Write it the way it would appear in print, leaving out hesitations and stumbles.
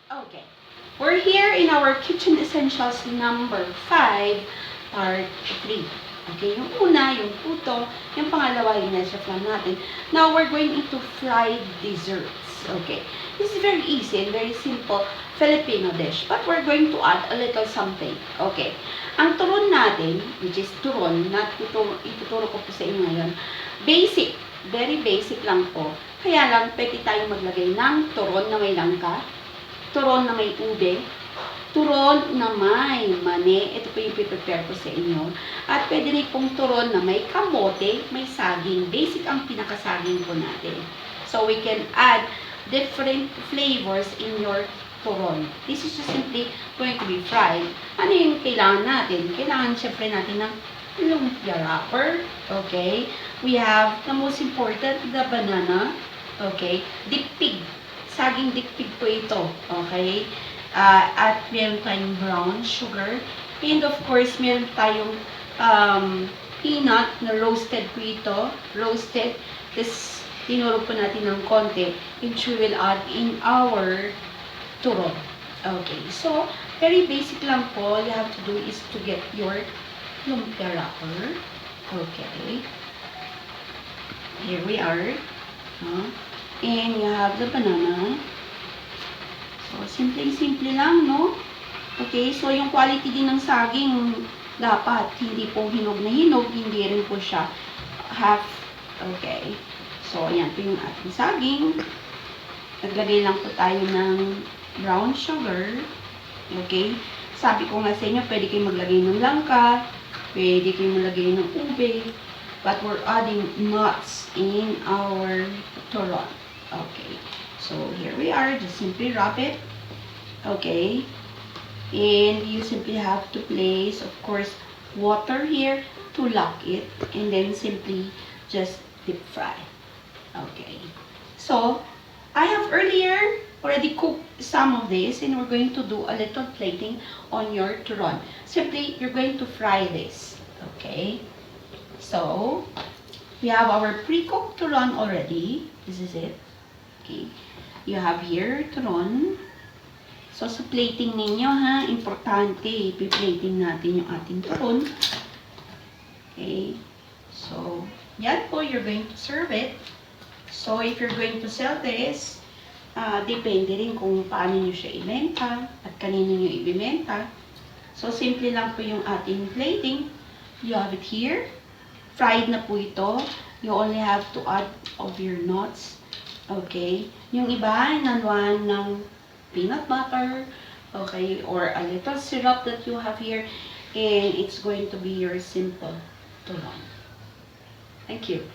Okay. We're here in our Kitchen Essentials number 5, part 3. Okay, yung una, yung puto. Yung pangalawa, yung nasa flan natin. Now, we're going into fried desserts. Okay. This is very easy and very simple Filipino dish. But we're going to add a little something. Okay. Ang turon natin, which is turon, na ituturo ko po sa inyo ngayon, basic. Very basic lang po. Kaya lang, pwede tayong maglagay ng turon na may langka, turon na may ube, turon na may mani. Ito po yung prepare ko sa inyo. At pwede rin pong turon na may kamote, may saging. Basic ang pinakasaging po natin. So, we can add different flavors in your turon. This is just simply going to be fried. Ano yung kailangan natin? Kailangan syempre natin ng lumpia wrapper. Okay? We have, the most important, the banana. Okay? Dipig. Saging dipig po ito. Okay? At meron tayong brown sugar. And of course, meron tayong peanut na roasted po ito. Roasted. This, tinuro po natin ng konti. Which we will add in our turon. Okay. So, very basic lang po. All you have to do is to get your lumpia wrapper. Okay. Here we are. And you have the banana. So, simple-simple lang, no? Okay, so yung quality din ng saging, dapat hindi po hinog na hinog, hindi rin po siya half. Okay. So, ayan po yung ating saging. Naglagay lang po tayo ng brown sugar. Okay. Sabi ko nga sa inyo, pwede kayong maglagay ng langka, pwede kayong maglagay ng ube, but we're adding nuts in our turon. Okay. So, here we are. Just simply wrap it. Okay. And you simply have to place, of course, water here to lock it. And then simply just deep fry. Okay. So, I have earlier already cooked some of this. And we're going to do a little plating on your turon. Simply, you're going to fry this. Okay. So, we have our pre-cooked turon already. This is it. Okay. You have here turon. So, sa plating ninyo, ha, importante, i-plating natin yung ating turon. Okay. So, yan po, you're going to serve it. So, if you're going to sell this, depende rin kung paano nyo siya ibenta at kanino nyo ibibenta. So, simple lang po yung ating plating. You have it here. Fried na po ito. You only have to add of your nuts. Okay. Yung iba, nanuan ng peanut butter. Okay. Or a little syrup that you have here. And it's going to be your simple turon. Thank you.